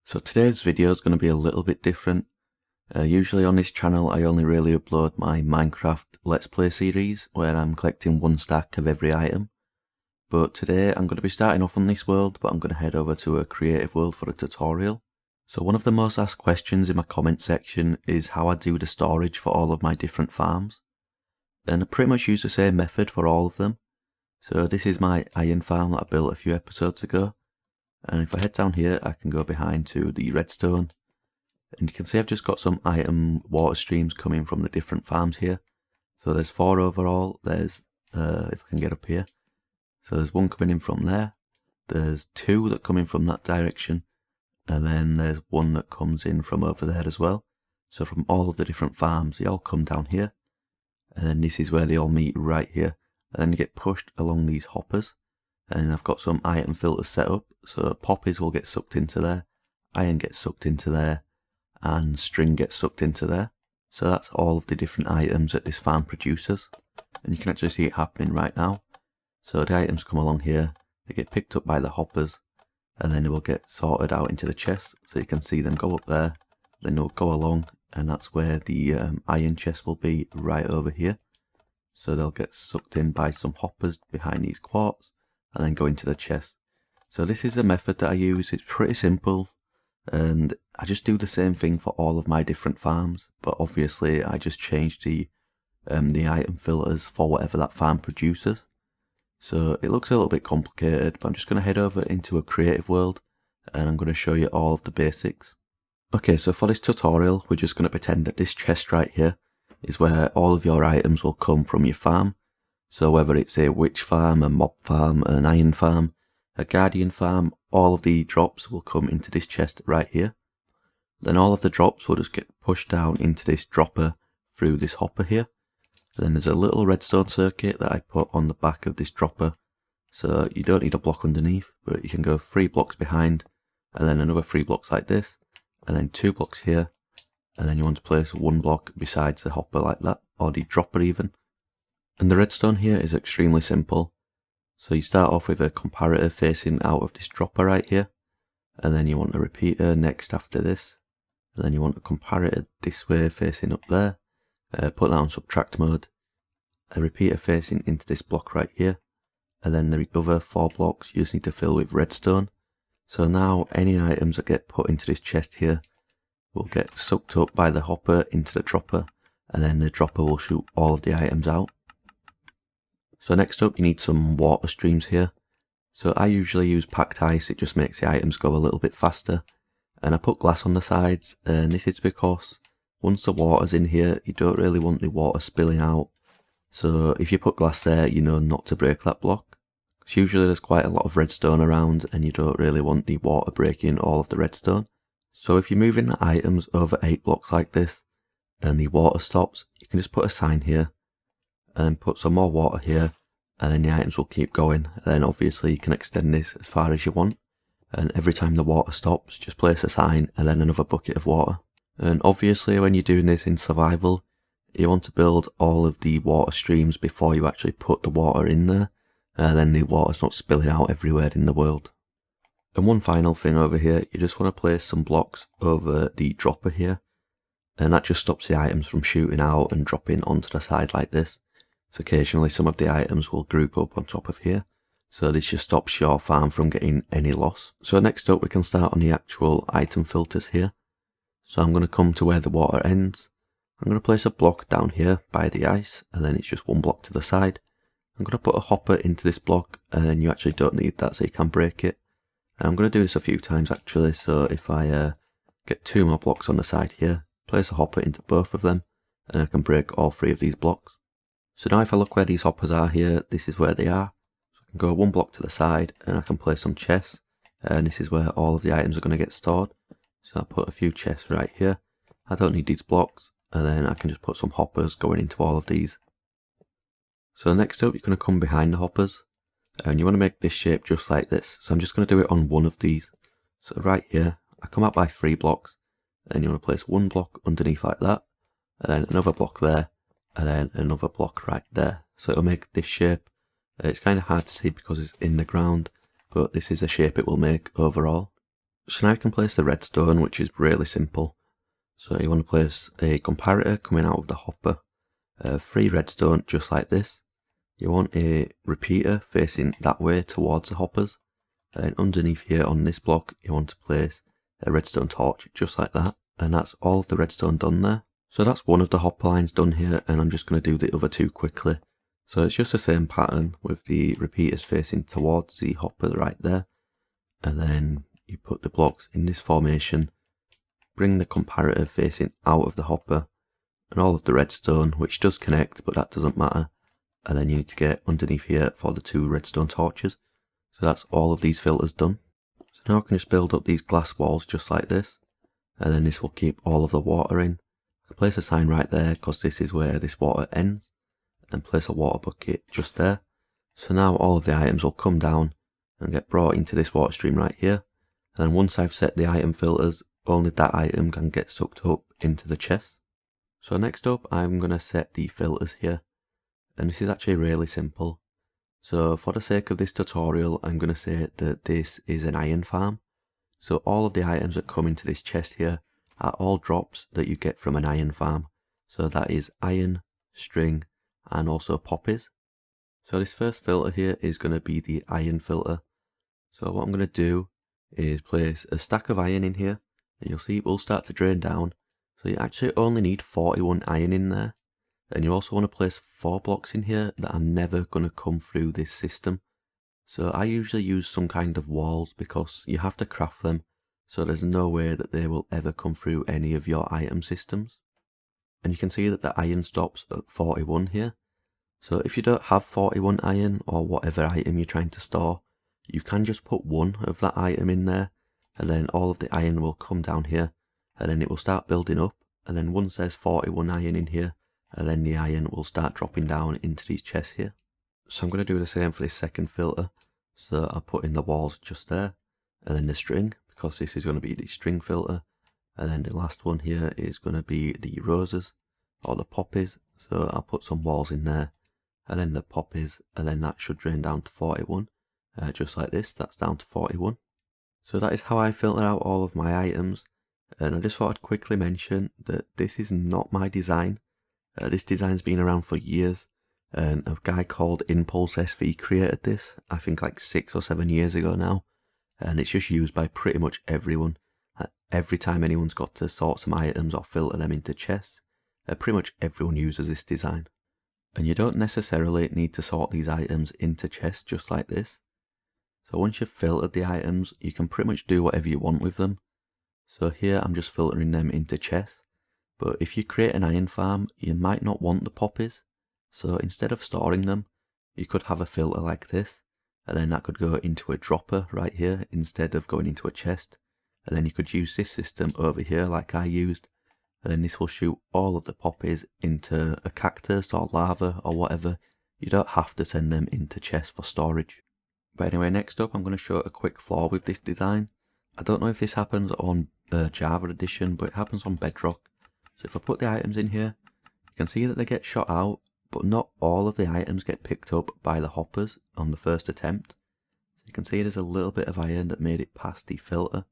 So today's video is going to be a little bit different. Usually on this channel I only really upload my Minecraft Let's Play series where I'm collecting one stack of every item. But today I'm going to be starting off on this world, but I'm going to head over to a creative world for a tutorial. So one of the most asked questions in my comment section is how I do the storage for all of my different farms. And I pretty much use the same method for all of them. So this is my iron farm that I built a few episodes ago. And if I head down here, I can go behind to the redstone. And you can see I've just got some item water streams coming from the different farms here. So there's 4 overall. There's, if I can get up here. So there's 1 coming in from there. There's 2 that come in from that direction. And then there's 1 that comes in from over there as well. So from all of the different farms, they all come down here. And then this is where they all meet right here. And then you get pushed along these hoppers. And I've got some item filters set up, so poppies will get sucked into there, iron gets sucked into there, and string gets sucked into there. So that's all of the different items that this farm produces, and you can actually see it happening right now. So the items come along here, they get picked up by the hoppers, and then they will get sorted out into the chest, so you can see them go up there, then they'll go along, and that's where the iron chest will be right over here. So they'll get sucked in by some hoppers behind these quartz, and then go into the chest. So this is a method that I use. It's pretty simple, and I just do the same thing for all of my different farms, but obviously I just change the item filters for whatever that farm produces. So it looks a little bit complicated, but I'm just going to head over into a creative world and I'm going to show you all of the basics. Okay, so for this tutorial we're just going to pretend that this chest right here is where all of your items will come from your farm. So whether it's a witch farm, a mob farm, an iron farm, a guardian farm, all of the drops will come into this chest right here. Then all of the drops will just get pushed down into this dropper through this hopper here. Then there's a little redstone circuit that I put on the back of this dropper. So you don't need a block underneath, but you can go 3 blocks behind, and then another 3 blocks like this, and then 2 blocks here, and then you want to place 1 block besides the hopper like that, or the dropper even. And the redstone here is extremely simple. So you start off with a comparator facing out of this dropper right here, and then you want a repeater next after this, and then you want a comparator this way facing up there, put that on subtract mode, a repeater facing into this block right here, and then the other 4 blocks you just need to fill with redstone. So now any items that get put into this chest here will get sucked up by the hopper into the dropper, and then the dropper will shoot all of the items out. So next up you need some water streams here. So I usually use packed ice, it just makes the items go a little bit faster. And I put glass on the sides, and this is because once the water's in here, you don't really want the water spilling out. So if you put glass there, you know not to break that block. Because usually there's quite a lot of redstone around and you don't really want the water breaking all of the redstone. So if you're moving the items over 8 blocks like this, and the water stops, you can just put a sign here, and then put some more water here, and then the items will keep going. And then obviously you can extend this as far as you want, and every time the water stops just place a sign and then another bucket of water. And obviously when you're doing this in survival, you want to build all of the water streams before you actually put the water in there, and then the water's not spilling out everywhere in the world. And one final thing over here, you just want to place some blocks over the dropper here, and that just stops the items from shooting out and dropping onto the side like this. So occasionally some of the items will group up on top of here, so this just stops your farm from getting any loss. So next up we can start on the actual item filters here. So I'm going to come to where the water ends. I'm going to place a block down here by the ice, and then it's just 1 block to the side. I'm going to put a hopper into this block, and then you actually don't need that, so you can break it. And I'm going to do this a few times actually, so if I get 2 more blocks on the side here, place a hopper into both of them, and I can break all 3 of these blocks. So now if I look where these hoppers are here, this is where they are. So I can go 1 block to the side and I can place some chests, and this is where all of the items are going to get stored. So I'll put a few chests right here. I don't need these blocks, and then I can just put some hoppers going into all of these. So next up you're going to come behind the hoppers, and you want to make this shape just like this. So I'm just going to do it on 1 of these. So right here, I come out by 3 blocks, and you want to place 1 block underneath like that, and then another block there, and then another block right there. So it'll make this shape. It's kind of hard to see because it's in the ground, but this is a shape it will make overall. So now you can place the redstone, which is really simple. So you want to place a comparator coming out of the hopper, 3 redstone just like this. You want a repeater facing that way towards the hoppers, and then underneath here on this block you want to place a redstone torch just like that, and that's all of the redstone done there. So that's one of the hopper lines done here, and I'm just going to do the other 2 quickly. So it's just the same pattern with the repeaters facing towards the hopper right there, and then you put the blocks in this formation, bring the comparator facing out of the hopper, and all of the redstone, which does connect but that doesn't matter, and then you need to get underneath here for the 2 redstone torches. So that's all of these filters done. So now I can just build up these glass walls just like this, and then this will keep all of the water in. I can place a sign right there because this is where this water ends, and place a water bucket just there. So now all of the items will come down and get brought into this water stream right here, and then once I've set the item filters, only that item can get sucked up into the chest. So next up I'm going to set the filters here, and this is actually really simple. So for the sake of this tutorial I'm going to say that this is an iron farm. So all of the items that come into this chest here are all drops that you get from an iron farm. So that is iron, string, and also poppies. So this first filter here is going to be the iron filter. So what I'm going to do is place a stack of iron in here, and you'll see it will start to drain down. So you actually only need 41 iron in there, and you also want to place 4 blocks in here that are never going to come through this system. So I usually use some kind of walls because you have to craft them, so there's no way that they will ever come through any of your item systems. And you can see that the iron stops at 41 here. So if you don't have 41 iron or whatever item you're trying to store, you can just put 1 of that item in there, and then all of the iron will come down here, and then it will start building up, and then once there's 41 iron in here, and then the iron will start dropping down into these chests here. So I'm going to do the same for this second filter. So I'll put in the walls just there, and then the string, because this is going to be the string filter, and then the last one here is going to be the roses or the poppies. So I'll put some walls in there, and then the poppies, and then that should drain down to 41, just like this. That's down to 41. So that is how I filter out all of my items, and I just thought I'd quickly mention that this is not my design. This design's been around for years, and a guy called Impulse SV created this, I think like 6 or 7 years ago now, and it's just used by pretty much everyone. Every time anyone's got to sort some items or filter them into chests, pretty much everyone uses this design. And you don't necessarily need to sort these items into chests just like this. So once you've filtered the items, you can pretty much do whatever you want with them. So here I'm just filtering them into chests, but if you create an iron farm, you might not want the poppies. So instead of storing them, you could have a filter like this, and then that could go into a dropper right here instead of going into a chest. And then you could use this system over here like I used, and then this will shoot all of the poppies into a cactus or lava or whatever. You don't have to send them into chests for storage. But anyway, next up I'm going to show a quick flaw with this design. I don't know if this happens on Java edition, but it happens on Bedrock. So if I put the items in here, you can see that they get shot out, but not all of the items get picked up by the hoppers on the first attempt. So you can see there's a little bit of iron that made it past the filter.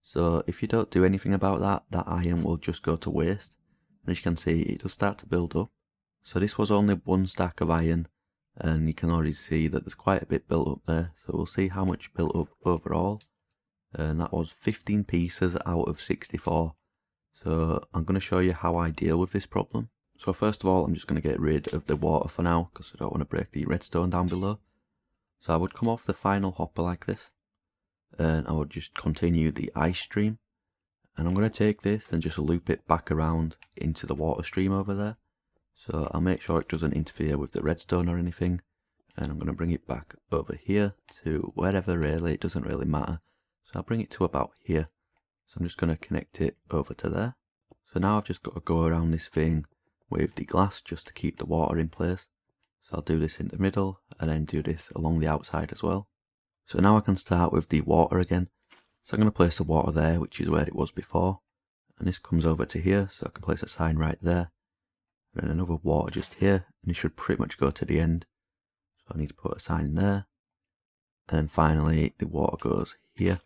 So if you don't do anything about that, that iron will just go to waste. And as you can see, it does start to build up. So this was only 1 stack of iron, and you can already see that there's quite a bit built up there. So we'll see how much built up overall. And that was 15 pieces out of 64. So I'm going to show you how I deal with this problem. So first of all, I'm just going to get rid of the water for now, because I don't want to break the redstone down below. So I would come off the final hopper like this, and I would just continue the ice stream, and I'm going to take this and just loop it back around into the water stream over there. So I'll make sure it doesn't interfere with the redstone or anything, and I'm going to bring it back over here to wherever really, it doesn't really matter. So I'll bring it to about here. So I'm just going to connect it over to there. So now I've just got to go around this thing with the glass just to keep the water in place. So I'll do this in the middle and then do this along the outside as well. So now I can start with the water again. So I'm going to place the water there, which is where it was before. And this comes over to here, so I can place a sign right there. And then another water just here, and it should pretty much go to the end. So I need to put a sign there. And then finally the water goes here.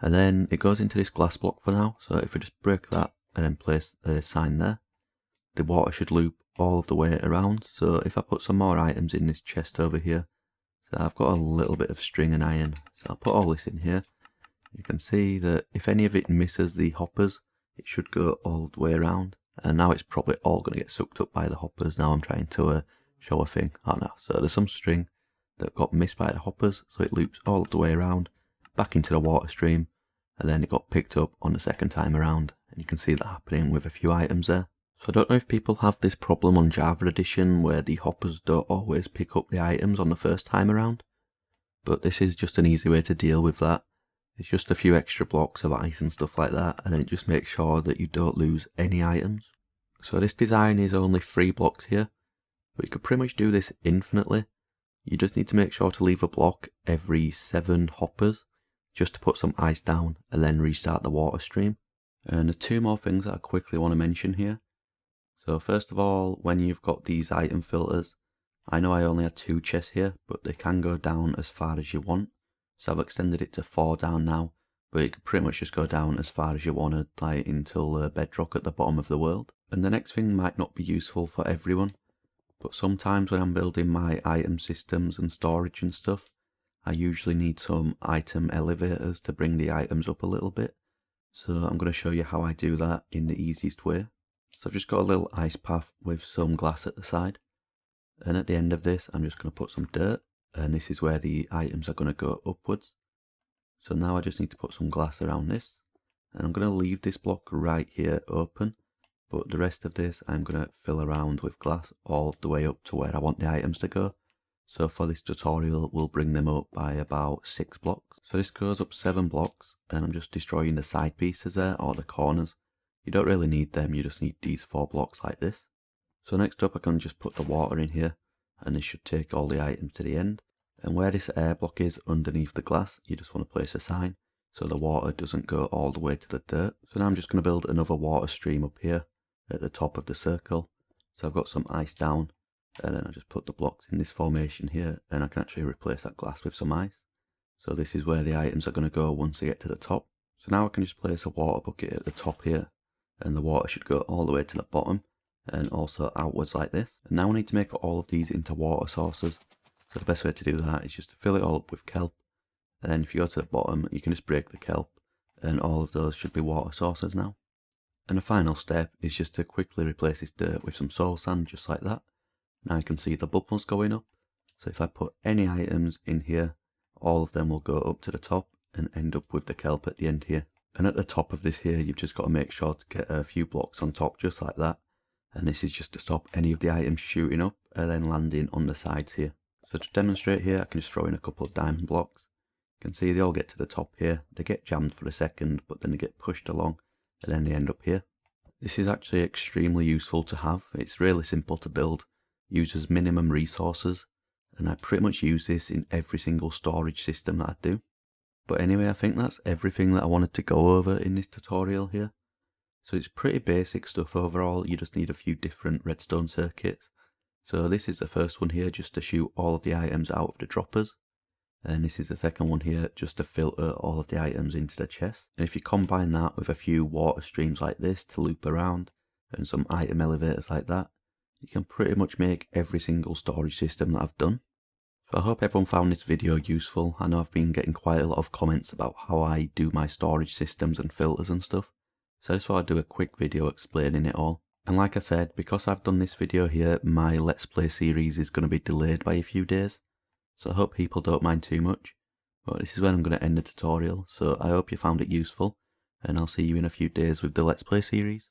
And then it goes into this glass block for now, so if we just break that and then place a sign there, the water should loop all of the way around. So if I put some more items in this chest over here, so I've got a little bit of string and iron, so I'll put all this in here. You can see that if any of it misses the hoppers, it should go all the way around. And now it's probably all going to get sucked up by the hoppers. Now I'm trying to show a thing. Oh no, so there's some string that got missed by the hoppers, so it loops all the way around, back into the water stream, and then it got picked up on the second time around. And you can see that happening with a few items there. So I don't know if people have this problem on Java Edition where the hoppers don't always pick up the items on the first time around, but this is just an easy way to deal with that. It's just a few extra blocks of ice and stuff like that, and then it just makes sure that you don't lose any items. So this design is only 3 blocks here, but you could pretty much do this infinitely. You just need to make sure to leave a block every 7 hoppers, just to put some ice down and then restart the water stream. And there's 2 more things that I quickly want to mention here. So first of all, when you've got these item filters, I know I only had 2 chests here, but they can go down as far as you want. So I've extended it to 4 down now, but you can pretty much just go down as far as you wanted, like until bedrock at the bottom of the world. And the next thing might not be useful for everyone, but sometimes when I'm building my item systems and storage and stuff, I usually need some item elevators to bring the items up a little bit. So I'm going to show you how I do that in the easiest way. So I've just got a little ice path with some glass at the side, and at the end of this I'm just going to put some dirt, and this is where the items are going to go upwards. So now I just need to put some glass around this, and I'm going to leave this block right here open, but the rest of this I'm going to fill around with glass all the way up to where I want the items to go. So for this tutorial we'll bring them up by about 6 blocks. So this goes up 7 blocks, and I'm just destroying the side pieces there, or the corners. You don't really need them, you just need these 4 blocks like this. So next up I can just put the water in here, and this should take all the items to the end. And where this air block is underneath the glass, you just want to place a sign so the water doesn't go all the way to the dirt. So now I'm just going to build another water stream up here at the top of the circle. So I've got some ice down, and then I just put the blocks in this formation here, and I can actually replace that glass with some ice. So this is where the items are going to go once they get to the top. So now I can just place a water bucket at the top here, and the water should go all the way to the bottom and also outwards like this. And now I need to make all of these into water sources. So the best way to do that is just to fill it all up with kelp, and then if you go to the bottom you can just break the kelp, and all of those should be water sources now. And the final step is just to quickly replace this dirt with some soil sand, just like that. Now you can see the bubbles going up, so if I put any items in here, all of them will go up to the top and end up with the kelp at the end here. And at the top of this here, you've just got to make sure to get a few blocks on top, just like that. And this is just to stop any of the items shooting up and then landing on the sides here. So to demonstrate here, I can just throw in a couple of diamond blocks. You can see they all get to the top here. They get jammed for a second, but then they get pushed along, and then they end up here. This is actually extremely useful to have. It's really simple to build, uses minimum resources, and I pretty much use this in every single storage system that I do. But anyway, I think that's everything that I wanted to go over in this tutorial here. So it's pretty basic stuff overall. You just need a few different redstone circuits. So this is the first one here, just to shoot all of the items out of the droppers. And this is the second one here, just to filter all of the items into the chest. And if you combine that with a few water streams like this to loop around, and some item elevators like that, you can pretty much make every single storage system that I've done. So I hope everyone found this video useful. I know I've been getting quite a lot of comments about how I do my storage systems and filters and stuff. So I just thought I'd do a quick video explaining it all. And like I said, because I've done this video here, my Let's Play series is going to be delayed by a few days. So I hope people don't mind too much. But this is when I'm going to end the tutorial. So I hope you found it useful, and I'll see you in a few days with the Let's Play series.